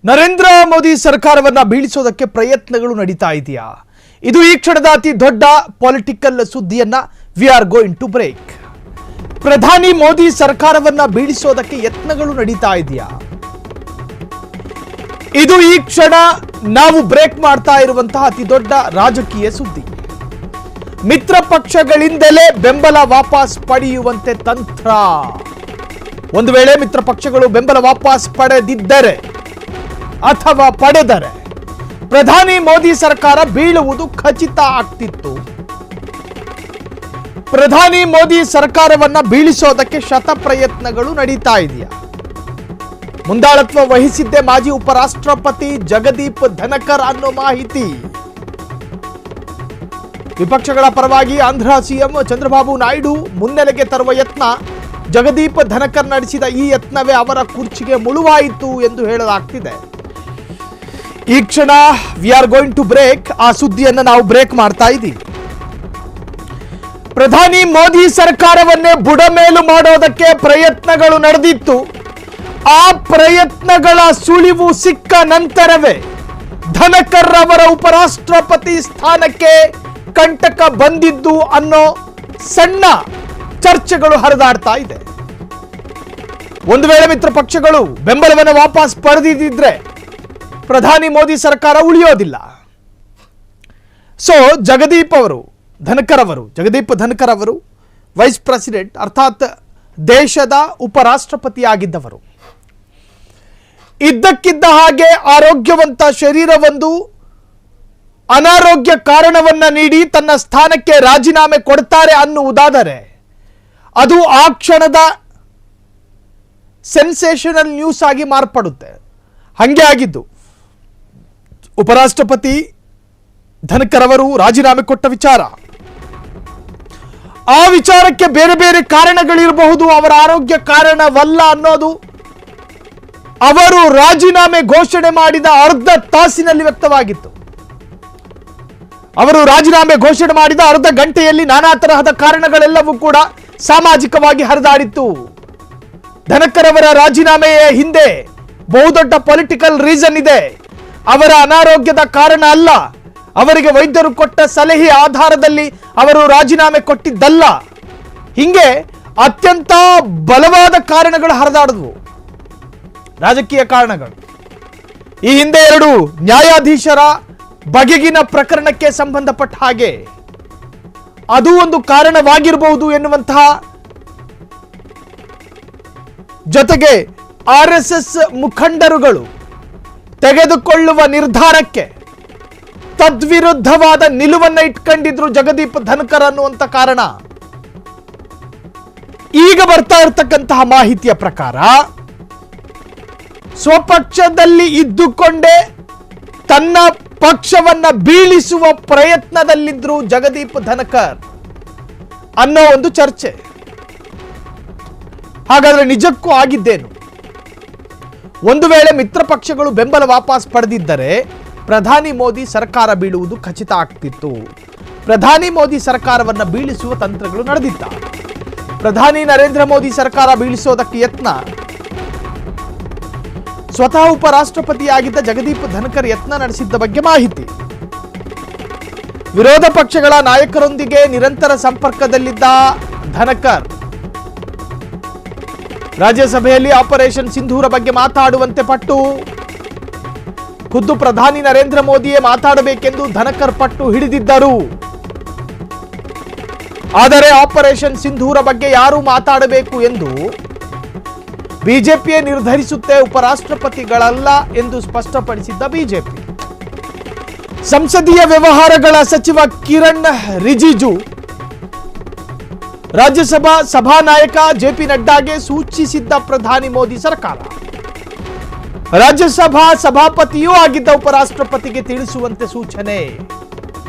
ನರೇಂದ್ರ ಮೋದಿ ಸರ್ಕಾರವನ್ನ ಬೀಳಿಸೋದಕ್ಕೆ ಪ್ರಯತ್ನಗಳು ನಡೀತಾ ಇದೆಯಾ? ಇದು ಈ ಕ್ಷಣದ ಅತಿ ದೊಡ್ಡ ಪೊಲಿಟಿಕಲ್ ಸುದ್ದಿಯನ್ನ we are going to break. ಪ್ರಧಾನಿ ಮೋದಿ ಸರ್ಕಾರವನ್ನ ಬೀಳಿಸೋದಕ್ಕೆ ಯತ್ನಗಳು ನಡೀತಾ ಇದೆಯಾ? ಇದು ಈ ಕ್ಷಣ ನಾವು ಬ್ರೇಕ್ ಮಾಡ್ತಾ ಇರುವಂತಹ ಅತಿ ದೊಡ್ಡ ರಾಜಕೀಯ ಸುದ್ದಿ. ಮಿತ್ರ ಪಕ್ಷಗಳಿಂದಲೇ ಬೆಂಬಲ ವಾಪಸ್ ಪಡೆಯುವಂತೆ ತಂತ್ರ. ಒಂದು ವೇಳೆ ಮಿತ್ರ ಪಕ್ಷಗಳು ಬೆಂಬಲ ವಾಪಸ್ ಪಡೆದಿದ್ದರೆ ಅಥವಾ ಪಡೆದರೆ ಪ್ರಧಾನಿ ಮೋದಿ ಸರ್ಕಾರ ಬೀಳುವುದು ಖಚಿತ ಆಗ್ತಿತ್ತು. ಪ್ರಧಾನಿ ಮೋದಿ ಸರ್ಕಾರವನ್ನ ಬೀಳಿಸೋದಕ್ಕೆ ಶತ ಪ್ರಯತ್ನಗಳು ನಡೀತಾ ಇದೆಯಾ? ಮುಂದಾಳತ್ವ ವಹಿಸಿದ್ದೇ ಮಾಜಿ ಉಪರಾಷ್ಟ್ರಪತಿ ಜಗದೀಪ್ ಧನಕರ್ ಅನ್ನೋ ಮಾಹಿತಿ. ವಿಪಕ್ಷಗಳ ಪರವಾಗಿ ಆಂಧ್ರ ಸಿಎಂ ಚಂದ್ರಬಾಬು ನಾಯ್ಡು ಮುನ್ನೆಲೆಗೆ ತರುವ ಯತ್ನ. ಜಗದೀಪ್ ಧನಕರ್ ನಡೆಸಿದ ಈ ಯತ್ನವೇ ಅವರ ಕುರ್ಚಿಗೆ ಮುಳುವಾಯಿತು ಎಂದು ಹೇಳಲಾಗ್ತಿದೆ. ಈ ಕ್ಷಣ we are going to break. ಆ ಸುದ್ದಿಯನ್ನು ನಾವು ಬ್ರೇಕ್ ಮಾಡ್ತಾ ಇದ್ದೀವಿ. ಪ್ರಧಾನಿ ಮೋದಿ ಸರ್ಕಾರವನ್ನೇ ಬುಡಮೇಲು ಮಾಡೋದಕ್ಕೆ ಪ್ರಯತ್ನಗಳು ನಡೆದಿತ್ತು. ಆ ಪ್ರಯತ್ನಗಳ ಸುಳಿವು ಸಿಕ್ಕ ನಂತರವೇ ಧನಕರ್ ಅವರ ಉಪರಾಷ್ಟ್ರಪತಿ ಸ್ಥಾನಕ್ಕೆ ಕಂಟಕ ಬಂದಿದ್ದು ಅನ್ನೋ ಸಣ್ಣ ಚರ್ಚೆಗಳು ಹರಿದಾಡ್ತಾ ಇದೆ. ಒಂದು ವೇಳೆ ಮಿತ್ರ ಪಕ್ಷಗಳು ಬೆಂಬಲವನ್ನು ವಾಪಸ್ ಪಡೆದಿದ್ದರೆ ಪ್ರಧಾನಿ ಮೋದಿ ಸರ್ಕಾರ ಉಳಿಯೋದಿಲ್ಲ. ಸೊ ಜಗದೀಪ್ ಧನಕರ್ ಅವರು ವೈಸ್ ಪ್ರೆಸಿಡೆಂಟ್ ಅರ್ಥಾತ್ ದೇಶದ ಉಪರಾಷ್ಟ್ರಪತಿ ಆಗಿದ್ದವರು. ಇದ್ದಕ್ಕಿದ್ದ ಹಾಗೆ ಆರೋಗ್ಯವಂತ ಶರೀರವೊಂದು ಅನಾರೋಗ್ಯ ಕಾರಣವನ್ನ ನೀಡಿ ತನ್ನ ಸ್ಥಾನಕ್ಕೆ ರಾಜೀನಾಮೆ ಕೊಡ್ತಾರೆ ಅನ್ನುವುದಾದರೆ ಅದು ಆ ಕ್ಷಣದ ಸೆನ್ಸೇಷನಲ್ ನ್ಯೂಸ್ ಆಗಿ ಮಾರ್ಪಡುತ್ತೆ. ಹಂಗೆ ಆಗಿದ್ದು. ಉಪರಾಷ್ಟ್ರಪತಿ ಧನಕರ್ ಅವರು ರಾಜೀನಾಮೆ ಕೊಟ್ಟ ವಿಚಾರ, ಆ ವಿಚಾರಕ್ಕೆ ಬೇರೆ ಬೇರೆ ಕಾರಣಗಳಿರಬಹುದು, ಅವರ ಆರೋಗ್ಯ ಕಾರಣವಲ್ಲ ಅನ್ನೋದು ಅವರು ರಾಜೀನಾಮೆ ಘೋಷಣೆ ಮಾಡಿದ ಅರ್ಧ ತಾಸಿನಲ್ಲಿ ವ್ಯಕ್ತವಾಗಿತ್ತು. ಅವರು ರಾಜೀನಾಮೆ ಘೋಷಣೆ ಮಾಡಿದ ಅರ್ಧ ಗಂಟೆಯಲ್ಲಿ ನಾನಾ ತರಹದ ಕಾರಣಗಳೆಲ್ಲವೂ ಕೂಡ ಸಾಮಾಜಿಕವಾಗಿ ಹರಿದಾಡಿತ್ತು. ಧನಕರ್ ಅವರ ರಾಜೀನಾಮೆಯ ಹಿಂದೆ ಬಹುದೊಡ್ಡ ಪೊಲಿಟಿಕಲ್ ರೀಸನ್ ಇದೆ. ಅವರ ಅನಾರೋಗ್ಯದ ಕಾರಣ ಅಲ್ಲ, ಅವರಿಗೆ ವೈದ್ಯರು ಕೊಟ್ಟ ಸಲಹೆ ಆಧಾರದಲ್ಲಿ ಅವರು ರಾಜೀನಾಮೆ ಕೊಟ್ಟಿದ್ದಲ್ಲ. ಹಿಂಗೆ ಅತ್ಯಂತ ಬಲವಾದ ಕಾರಣಗಳು ಹರಿದಾಡಿದ್ವು, ರಾಜಕೀಯ ಕಾರಣಗಳು. ಈ ಹಿಂದೆ 2 ನ್ಯಾಯಾಧೀಶರ ಬಗೆಗಿನ ಪ್ರಕರಣಕ್ಕೆ ಸಂಬಂಧಪಟ್ಟ ಹಾಗೆ ಅದು ಒಂದು ಕಾರಣವಾಗಿರಬಹುದು ಎನ್ನುವಂತಹ, ಜೊತೆಗೆ RSS ಮುಖಂಡರುಗಳು ತೆಗೆದುಕೊಳ್ಳುವ ನಿರ್ಧಾರಕ್ಕೆ ತದ್ವಿರುದ್ಧವಾದ ನಿಲುವನ್ನ ಇಟ್ಕೊಂಡಿದ್ರು ಜಗದೀಪ್ ಧನಕರ್ ಅನ್ನುವಂತ ಕಾರಣ. ಈಗ ಬರ್ತಾ ಇರತಕ್ಕಂತಹ ಮಾಹಿತಿಯ ಪ್ರಕಾರ ಸ್ವಪಕ್ಷದಲ್ಲಿ ಇದ್ದುಕೊಂಡೇ ತನ್ನ ಪಕ್ಷವನ್ನ ಬೀಳಿಸುವ ಪ್ರಯತ್ನದಲ್ಲಿದ್ರು ಜಗದೀಪ್ ಧನಕರ್ ಅನ್ನೋ ಒಂದು ಚರ್ಚೆ. ಹಾಗಾದ್ರೆ ನಿಜಕ್ಕೂ ಆಗಿದ್ದೇನು? ಒಂದು ವೇಳೆ ಮಿತ್ರ ಪಕ್ಷಗಳು ಬೆಂಬಲ ವಾಪಸ್ ಪಡೆದಿದ್ದರೆ ಪ್ರಧಾನಿ ಮೋದಿ ಸರ್ಕಾರ ಬೀಳುವುದು ಖಚಿತ ಆಗ್ತಿತ್ತು. ಪ್ರಧಾನಿ ಮೋದಿ ಸರ್ಕಾರವನ್ನ ಬೀಳಿಸುವ ತಂತ್ರಗಳು ನಡೆದಿತ್ತ. ಪ್ರಧಾನಿ ನರೇಂದ್ರ ಮೋದಿ ಸರ್ಕಾರ ಬೀಳಿಸೋದಕ್ಕೆ ಯತ್ನ. ಸ್ವತಃ ಉಪರಾಷ್ಟ್ರಪತಿಯಾಗಿದ್ದ ಜಗದೀಪ್ ಧನಕರ್ ಯತ್ನ ನಡೆಸಿದ್ದ ಬಗ್ಗೆ ಮಾಹಿತಿ. ವಿರೋಧ ಪಕ್ಷಗಳ ನಾಯಕರೊಂದಿಗೆ ನಿರಂತರ ಸಂಪರ್ಕದಲ್ಲಿದ್ದ ಧನಕರ್ ರಾಜ್ಯಸಭೆಯಲ್ಲಿ ಆಪರೇಷನ್ ಸಿಂಧೂರ ಬಗ್ಗೆ ಮಾತಾಡುವಂತೆ ಪಟ್ಟು, ಖುದ್ದು ಪ್ರಧಾನಿ ನರೇಂದ್ರ ಮೋದಿಯೇ ಮಾತಾಡಬೇಕೆಂದು ಧನಕರ್ ಪಟ್ಟು ಹಿಡಿದಿದ್ದರು. ಆದರೆ ಆಪರೇಷನ್ ಸಿಂಧೂರ ಬಗ್ಗೆ ಯಾರು ಮಾತಾಡಬೇಕು ಎಂದು ಬಿಜೆಪಿಯೇ ನಿರ್ಧರಿಸುತ್ತೆ, ಉಪರಾಷ್ಟ್ರಪತಿಗಳಲ್ಲ ಎಂದು ಸ್ಪಷ್ಟಪಡಿಸಿದ್ದ ಬಿಜೆಪಿ. ಸಂಸದೀಯ ವ್ಯವಹಾರಗಳ ಸಚಿವ ಕಿರಣ್ ರಿಜಿಜು ರಾಜ್ಯಸಭಾ ಸಭಾನಾಯಕ ಜೆಪಿ ನಡ್ಡಾಗೆ ಸೂಚಿಸಿದ್ದ ಪ್ರಧಾನಿ ಮೋದಿ ಸರ್ಕಾರ ರಾಜ್ಯಸಭಾ ಸಭಾಪತಿಯೂ ಆಗಿದ್ದ ಉಪರಾಷ್ಟ್ರಪತಿಗೆ ತಿಳಿಸುವಂತೆ ಸೂಚನೆ.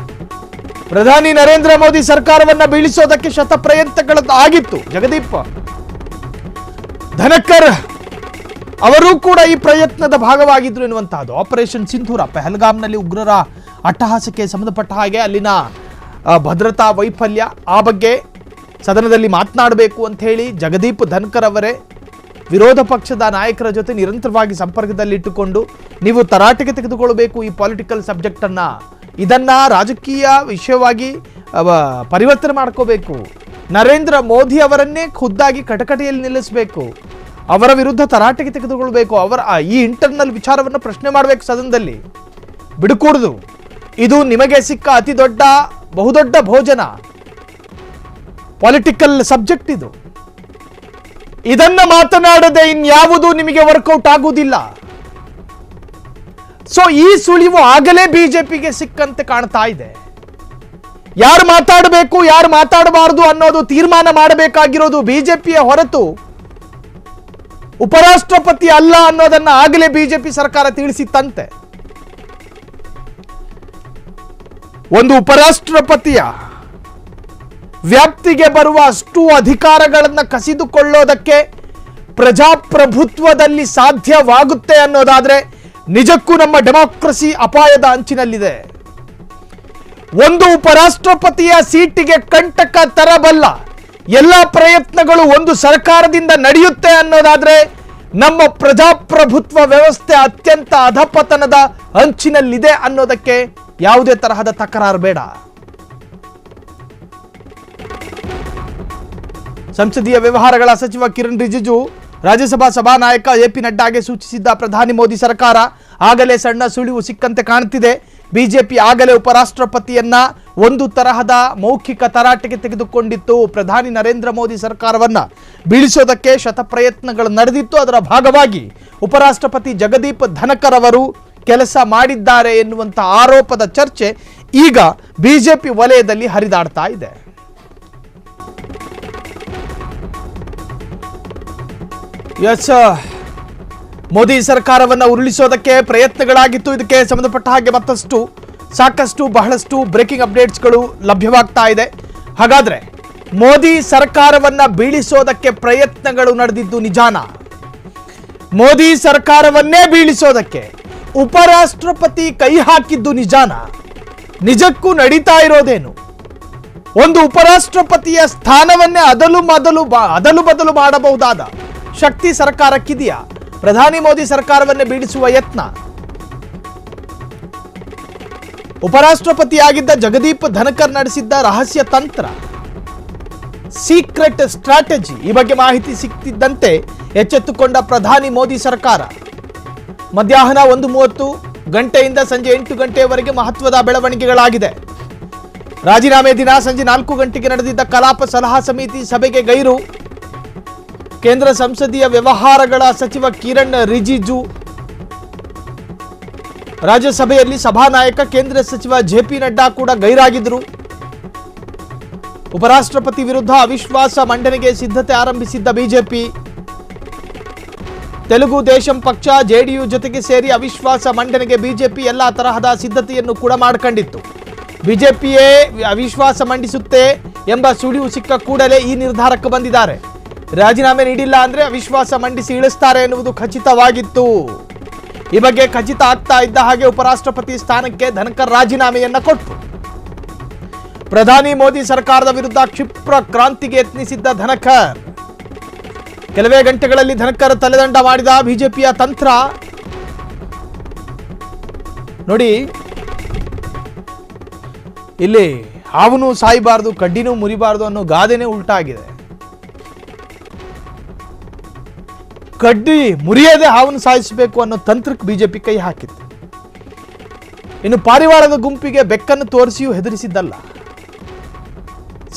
ಪ್ರಧಾನಿ ನರೇಂದ್ರ ಮೋದಿ ಸರ್ಕಾರವನ್ನ ಬೀಳಿಸೋದಕ್ಕೆ ಶತ ಪ್ರಯತ್ನಗಳು ಆಗಿತ್ತು. ಜಗದೀಪ್ ಧನಕರ್ ಅವರು ಕೂಡ ಈ ಪ್ರಯತ್ನದ ಭಾಗವಾಗಿದ್ರು ಎನ್ನುವಂತಹದ್ದು. ಆಪರೇಷನ್ ಸಿಂಧೂರ, ಪಹಲ್ಗಾಮ್ನಲ್ಲಿ ಉಗ್ರರ ಅಟ್ಟಹಾಸಕ್ಕೆ ಸಂಬಂಧಪಟ್ಟ ಹಾಗೆ ಅಲ್ಲಿನ ಭದ್ರತಾ ವೈಫಲ್ಯ, ಆ ಬಗ್ಗೆ ಸದನದಲ್ಲಿ ಮಾತನಾಡಬೇಕು ಅಂತ ಹೇಳಿ ಜಗದೀಪ್ ಧನಕರ್ ಅವರೇ ವಿರೋಧ ಪಕ್ಷದ ನಾಯಕರ ಜೊತೆ ನಿರಂತರವಾಗಿ ಸಂಪರ್ಕದಲ್ಲಿಟ್ಟುಕೊಂಡು ನೀವು ತರಾಟೆಗೆ ತೆಗೆದುಕೊಳ್ಳಬೇಕು ಈ ಪೊಲಿಟಿಕಲ್ ಸಬ್ಜೆಕ್ಟನ್ನ, ಇದನ್ನ ರಾಜಕೀಯ ವಿಷಯವಾಗಿ ಪರಿವರ್ತನೆ ಮಾಡ್ಕೋಬೇಕು. ನರೇಂದ್ರ ಮೋದಿ ಅವರನ್ನೇ ಖುದ್ದಾಗಿ ಕಟಕಟೆಯಲ್ಲಿ ನಿಲ್ಲಿಸಬೇಕು, ಅವರ ವಿರುದ್ಧ ತರಾಟೆಗೆ ತೆಗೆದುಕೊಳ್ಬೇಕು, ಅವರ ಈ ಇಂಟರ್ನಲ್ ವಿಚಾರವನ್ನು ಪ್ರಶ್ನೆ ಮಾಡಬೇಕು ಸದನದಲ್ಲಿ, ಬಿಡುಕೂಡದು. ಇದು ನಿಮಗೆ ಸಿಕ್ಕ ಅತಿ ದೊಡ್ಡ ಬಹುದೊಡ್ಡ ಭೋಜನ, ಪೊಲಿಟಿಕಲ್ ಸಬ್ಜೆಕ್ಟ್ ಇದು. ಇದನ್ನ ಮಾತನಾಡದೆ ಇನ್ಯಾವುದೂ ನಿಮಗೆ ವರ್ಕೌಟ್ ಆಗುವುದಿಲ್ಲ. ಸೊ ಈ ಸುಳಿವು ಆಗಲೇ ಬಿಜೆಪಿಗೆ ಸಿಕ್ಕಂತೆ ಕಾಣ್ತಾ ಇದೆ. ಯಾರು ಮಾತಾಡಬೇಕು ಯಾರು ಮಾತಾಡಬಾರದು ಅನ್ನೋದು ತೀರ್ಮಾನ ಮಾಡಬೇಕಾಗಿರೋದು ಬಿಜೆಪಿಯ ಹೊರತು ಉಪರಾಷ್ಟ್ರಪತಿ ಅಲ್ಲ ಅನ್ನೋದನ್ನ ಆಗಲೇ ಬಿಜೆಪಿ ಸರ್ಕಾರ ತಿಳಿಸಿತ್ತಂತೆ. ಒಂದು ಉಪರಾಷ್ಟ್ರಪತಿಯ ವ್ಯಾಪ್ತಿಗೆ ಬರುವ ಅಷ್ಟು ಅಧಿಕಾರಗಳನ್ನು ಕಸಿದುಕೊಳ್ಳೋದಕ್ಕೆ ಪ್ರಜಾಪ್ರಭುತ್ವದಲ್ಲಿ ಸಾಧ್ಯವಾಗುತ್ತೆ ಅನ್ನೋದಾದ್ರೆ ನಿಜಕ್ಕೂ ನಮ್ಮ ಡೆಮಾಕ್ರಸಿ ಅಪಾಯದ ಅಂಚಿನಲ್ಲಿದೆ. ಒಂದು ಉಪರಾಷ್ಟ್ರಪತಿಯ ಸೀಟಿಗೆ ಕಂಟಕ ತರಬಲ್ಲ ಎಲ್ಲ ಪ್ರಯತ್ನಗಳು ಒಂದು ಸರ್ಕಾರದಿಂದ ನಡೆಯುತ್ತೆ ಅನ್ನೋದಾದ್ರೆ ನಮ್ಮ ಪ್ರಜಾಪ್ರಭುತ್ವ ವ್ಯವಸ್ಥೆ ಅತ್ಯಂತ ಅಧಪತನದ ಅಂಚಿನಲ್ಲಿದೆ ಅನ್ನೋದಕ್ಕೆ ಯಾವುದೇ ತರಹದ ತಕರಾರು ಬೇಡ. ಸಂಸದೀಯ ವ್ಯವಹಾರಗಳ ಸಚಿವ ಕಿರಣ್ ರಿಜಿಜು ರಾಜ್ಯಸಭಾ ಸಭಾನಾಯಕ ಎಪಿ ನಡ್ಡಾಗೆ ಸೂಚಿಸಿದ್ದ ಪ್ರಧಾನಿ ಮೋದಿ ಸರ್ಕಾರ ಆಗಲೇ ಸಣ್ಣ ಸುಳಿವು ಸಿಕ್ಕಂತೆ ಕಾಣುತ್ತಿದೆ. ಬಿಜೆಪಿ ಆಗಲೇ ಉಪರಾಷ್ಟ್ರಪತಿಯನ್ನ ಒಂದು ತರಹದ ಮೌಖಿಕ ತರಾಟೆಗೆ ತೆಗೆದುಕೊಂಡಿತ್ತು. ಪ್ರಧಾನಿ ನರೇಂದ್ರ ಮೋದಿ ಸರ್ಕಾರವನ್ನ ಬೀಳಿಸೋದಕ್ಕೆ ಶತಪ್ರಯತ್ನಗಳು ನಡೆದಿತ್ತು. ಅದರ ಭಾಗವಾಗಿ ಉಪರಾಷ್ಟ್ರಪತಿ ಜಗದೀಪ್ ಧನಕರ್ ಅವರು ಕೆಲಸ ಮಾಡಿದ್ದಾರೆ ಎನ್ನುವಂಥ ಆರೋಪದ ಚರ್ಚೆ ಈಗ ಬಿಜೆಪಿ ವಲಯದಲ್ಲಿ ಹರಿದಾಡ್ತಾ ಇದೆ. ಎಸ್, ಮೋದಿ ಸರ್ಕಾರವನ್ನ ಉರುಳಿಸೋದಕ್ಕೆ ಪ್ರಯತ್ನಗಳಾಗಿತ್ತು. ಇದಕ್ಕೆ ಸಂಬಂಧಪಟ್ಟ ಹಾಗೆ ಸಾಕಷ್ಟು ಬಹಳಷ್ಟು ಬ್ರೇಕಿಂಗ್ ಅಪ್ಡೇಟ್ಸ್ಗಳು ಲಭ್ಯವಾಗ್ತಾ ಇದೆ. ಹಾಗಾದ್ರೆ ಮೋದಿ ಸರ್ಕಾರವನ್ನ ಬೀಳಿಸೋದಕ್ಕೆ ಪ್ರಯತ್ನಗಳು ನಡೆದಿದ್ದು ನಿಜಾನ? ಮೋದಿ ಸರ್ಕಾರವನ್ನೇ ಬೀಳಿಸೋದಕ್ಕೆ ಉಪರಾಷ್ಟ್ರಪತಿ ಕೈ ಹಾಕಿದ್ದು ನಿಜಾನ? ನಿಜಕ್ಕೂ ನಡೀತಾ ಇರೋದೇನು? ಒಂದು ಉಪರಾಷ್ಟ್ರಪತಿಯ ಸ್ಥಾನವನ್ನೇ ಅದಲು ಬದಲು ಮಾಡಬಹುದಾದ ಶಕ್ತಿ ಸರ್ಕಾರಕ್ಕಿದೆಯಾ? ಪ್ರಧಾನಿ ಮೋದಿ ಸರ್ಕಾರವನ್ನೇ ಬೀಳಿಸುವ ಯತ್ನ. ಉಪರಾಷ್ಟ್ರಪತಿಯಾಗಿದ್ದ ಜಗದೀಪ್ ಧನಕರ್ ನಡೆಸಿದ್ದ ರಹಸ್ಯ ತಂತ್ರ, ಸೀಕ್ರೆಟ್ ಸ್ಟ್ರಾಟಜಿ, ಈ ಬಗ್ಗೆ ಮಾಹಿತಿ ಸಿಕ್ತಿದ್ದಂತೆ ಎಚ್ಚೆತ್ತುಕೊಂಡ ಪ್ರಧಾನಿ ಮೋದಿ ಸರ್ಕಾರ ಮಧ್ಯಾಹ್ನ 1:30 ಗಂಟೆಯಿಂದ ಸಂಜೆ 8 ಗಂಟೆಯವರೆಗೆ ಮಹತ್ವದ ಬೆಳವಣಿಗೆಗಳಾಗಿದೆ. ರಾಜೀನಾಮೆ ದಿನ ಸಂಜೆ 4 ಗಂಟೆಗೆ ನಡೆದಿದ್ದ ಕಲಾಪ ಸಲಹಾ ಸಮಿತಿ ಸಭೆಗೆ ಗೈರು. ಕೇಂದ್ರ ಸಂಸದೀಯ ವ್ಯವಹಾರಗಳ ಸಚಿವ ಕಿರಣ್ ರಿಜಿಜು, ರಾಜ್ಯಸಭೆಯಲ್ಲಿ ಸಭಾನಾಯಕ ಕೇಂದ್ರ ಸಚಿವ ಜೆಪಿ ನಡ್ಡಾ ಕೂಡ ಗೈರಾಗಿದ್ದರು. ಉಪರಾಷ್ಟ್ರಪತಿ ವಿರುದ್ಧ ಅವಿಶ್ವಾಸ ಮಂಡನೆಗೆ ಸಿದ್ಧತೆ ಆರಂಭಿಸಿದ್ದ ಬಿಜೆಪಿ ತೆಲುಗು ದೇಶಂ ಪಕ್ಷ ಜೆಡಿಯು ಜೊತೆಗೆ ಸೇರಿ ಅವಿಶ್ವಾಸ ಮಂಡನೆಗೆ ಬಿಜೆಪಿ ಎಲ್ಲಾ ತರಹದ ಸಿದ್ಧತೆಯನ್ನು ಕೂಡ ಮಾಡಿಕೊಂಡಿತ್ತು. ಬಿಜೆಪಿಯೇ ಅವಿಶ್ವಾಸ ಮಂಡಿಸುತ್ತೆ ಎಂಬ ಸುಳಿವು ಸಿಕ್ಕ ಕೂಡಲೇ ಈ ನಿರ್ಧಾರಕ್ಕೆ ಬಂದಿದ್ದಾರೆ. ರಾಜೀನಾಮೆ ನೀಡಿಲ್ಲ ಅಂದ್ರೆ ಅವಿಶ್ವಾಸ ಮಂಡಿಸಿ ಇಳಿಸ್ತಾರೆ ಎನ್ನುವುದು ಖಚಿತವಾಗಿತ್ತು. ಈ ಬಗ್ಗೆ ಖಚಿತ ಆಗ್ತಾ ಇದ್ದ ಹಾಗೆ ಉಪರಾಷ್ಟ್ರಪತಿ ಸ್ಥಾನಕ್ಕೆ ಧನಕರ್ ರಾಜೀನಾಮೆಯನ್ನ ಕೊಟ್ಟರು. ಪ್ರಧಾನಿ ಮೋದಿ ಸರ್ಕಾರದ ವಿರುದ್ಧ ಕ್ಷಿಪ್ರ ಕ್ರಾಂತಿಗೆ ಯತ್ನಿಸಿದ್ದ ಧನಕರ್ ಕೆಲವೇ ಗಂಟೆಗಳಲ್ಲಿ ಧನಕರ್ ತಲೆದಂಡ ಮಾಡಿದ ಬಿಜೆಪಿಯ ತಂತ್ರ ನೋಡಿ. ಇಲ್ಲಿ ಹಾವನು ಸಾಯಬಾರದು, ಕಡ್ಡಿನೂ ಮುರಿಬಾರದು ಅನ್ನೋ ಗಾದೆನೇ ಉಲ್ಟಾ ಆಗಿದೆ. ಕಡ್ಡಿ ಮುರಿಯದೆ ಹಾವನ್ನು ಸಾಯಿಸಬೇಕು ಅನ್ನೋ ತಂತ್ರಕ್ಕೆ ಬಿಜೆಪಿ ಕೈ ಹಾಕಿತ್ತು. ಇನ್ನು ಪಾರಿವಾಳದ ಗುಂಪಿಗೆ ಬೆಕ್ಕನ್ನು ತೋರಿಸಿಯೂ ಹೆದರಿಸಿದ್ದಲ್ಲ,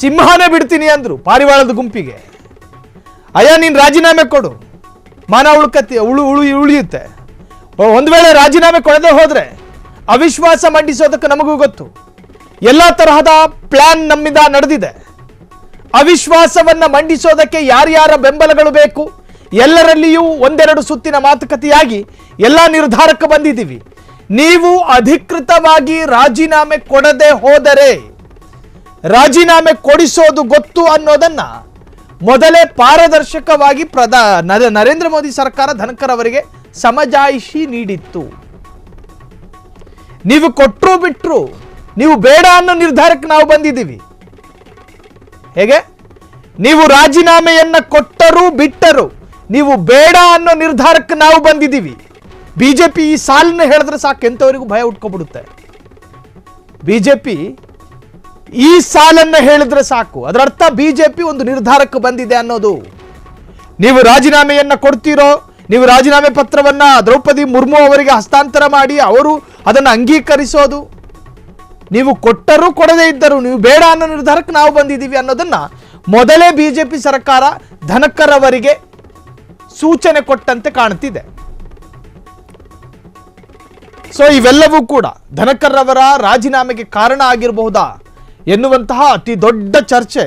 ಸಿಂಹನೇ ಬಿಡ್ತೀನಿ ಅಂದ್ರು ಪಾರಿವಾಳದ ಗುಂಪಿಗೆ. ಅಯ್ಯ ನೀನ್ ರಾಜೀನಾಮೆ ಕೊಡು, ಮಾನ ಉಳಿಯುತ್ತೆ. ಒಂದು ವೇಳೆ ರಾಜೀನಾಮೆ ಕೊಡದೆ ಹೋದ್ರೆ ಅವಿಶ್ವಾಸ ಮಂಡಿಸೋದಕ್ಕೆ ನಮಗೂ ಗೊತ್ತು, ಎಲ್ಲ ತರಹದ ಪ್ಲಾನ್ ನಮ್ಮಿಂದ ನಡೆದಿದೆ. ಅವಿಶ್ವಾಸವನ್ನ ಮಂಡಿಸೋದಕ್ಕೆ ಯಾರ್ಯಾರ ಬೆಂಬಲಗಳು ಬೇಕು ಎಲ್ಲರಲ್ಲಿಯೂ ಒಂದೆರಡು ಸುತ್ತಿನ ಮಾತುಕತೆಯಾಗಿ ಎಲ್ಲ ನಿರ್ಧಾರಕ್ಕೆ ಬಂದಿದ್ದೀವಿ. ನೀವು ಅಧಿಕೃತವಾಗಿ ರಾಜೀನಾಮೆ ಕೊಡದೆ ಹೋದರೆ ರಾಜೀನಾಮೆ ಕೊಡಿಸೋದು ಗೊತ್ತು ಅನ್ನೋದನ್ನ ಮೊದಲೇ ಪಾರದರ್ಶಕವಾಗಿ ನರೇಂದ್ರ ಮೋದಿ ಸರ್ಕಾರ ಧನಕರ್ ಅವರಿಗೆ ಸಮಜಾಯಿಷಿ ನೀಡಿತ್ತು. ನೀವು ಕೊಟ್ಟರು ಬಿಟ್ರು, ನೀವು ಬೇಡ ಅನ್ನೋ ನಿರ್ಧಾರಕ್ಕೆ ನಾವು ಬಂದಿದ್ದೀವಿ. ಹೇಗೆ? ನೀವು ರಾಜೀನಾಮೆಯನ್ನ ಕೊಟ್ಟರೂ ಬಿಟ್ಟರು ನೀವು ಬೇಡ ಅನ್ನೋ ನಿರ್ಧಾರಕ್ಕೆ ನಾವು ಬಂದಿದ್ದೀವಿ. ಬಿಜೆಪಿ ಈ ಸಾಲನ್ನ ಹೇಳಿದ್ರೆ ಸಾಕು ಎಂಥವರಿಗೂ ಭಯ ಉಟ್ಕೊಬಿಡುತ್ತೆ. ಬಿಜೆಪಿ ಈ ಸಾಲನ್ನ ಹೇಳಿದ್ರೆ ಸಾಕು, ಅದರ ಅರ್ಥ ಬಿಜೆಪಿ ಒಂದು ನಿರ್ಧಾರಕ್ಕೆ ಬಂದಿದೆ ಅನ್ನೋದು. ನೀವು ರಾಜೀನಾಮೆಯನ್ನ ಕೊಡ್ತೀರೋ, ನೀವು ರಾಜೀನಾಮೆ ಪತ್ರವನ್ನ ದ್ರೌಪದಿ ಮುರ್ಮು ಅವರಿಗೆ ಹಸ್ತಾಂತರ ಮಾಡಿ ಅವರು ಅದನ್ನು ಅಂಗೀಕರಿಸೋದು, ನೀವು ಕೊಟ್ಟರೂ ಕೊಡದೇ ಇದ್ದರು ನೀವು ಬೇಡ ಅನ್ನೋ ನಿರ್ಧಾರಕ್ಕೆ ನಾವು ಬಂದಿದ್ದೀವಿ ಅನ್ನೋದನ್ನ ಮೊದಲೇ ಬಿಜೆಪಿ ಸರ್ಕಾರ ಧನಕರ್ ಅವರಿಗೆ ಸೂಚನೆ ಕೊಟ್ಟಂತೆ ಕಾಣ್ತಿದೆ. ಸೊ ಇವೆಲ್ಲವೂ ಕೂಡ ಧನಕರ್ ಅವರ ರಾಜೀನಾಮೆಗೆ ಕಾರಣ ಆಗಿರಬಹುದಾ ಎನ್ನುವಂತಹ ಅತಿ ದೊಡ್ಡ ಚರ್ಚೆ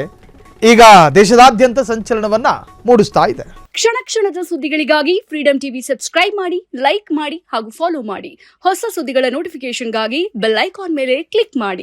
ಈಗ ದೇಶದಾದ್ಯಂತ ಸಂಚಲನವನ್ನ ಮೂಡಿಸ್ತಾ ಇದೆ. ಕ್ಷಣ ಕ್ಷಣದ ಸುದ್ದಿಗಳಿಗಾಗಿ ಫ್ರೀಡಂ ಟಿವಿ ಸಬ್ಸ್ಕ್ರೈಬ್ ಮಾಡಿ, ಲೈಕ್ ಮಾಡಿ ಹಾಗೂ ಫಾಲೋ ಮಾಡಿ. ಹೊಸ ಸುದ್ದಿಗಳ ನೋಟಿಫಿಕೇಶನ್ಗಾಗಿ ಬೆಲ್ ಐಕಾನ್ ಮೇಲೆ ಕ್ಲಿಕ್ ಮಾಡಿ.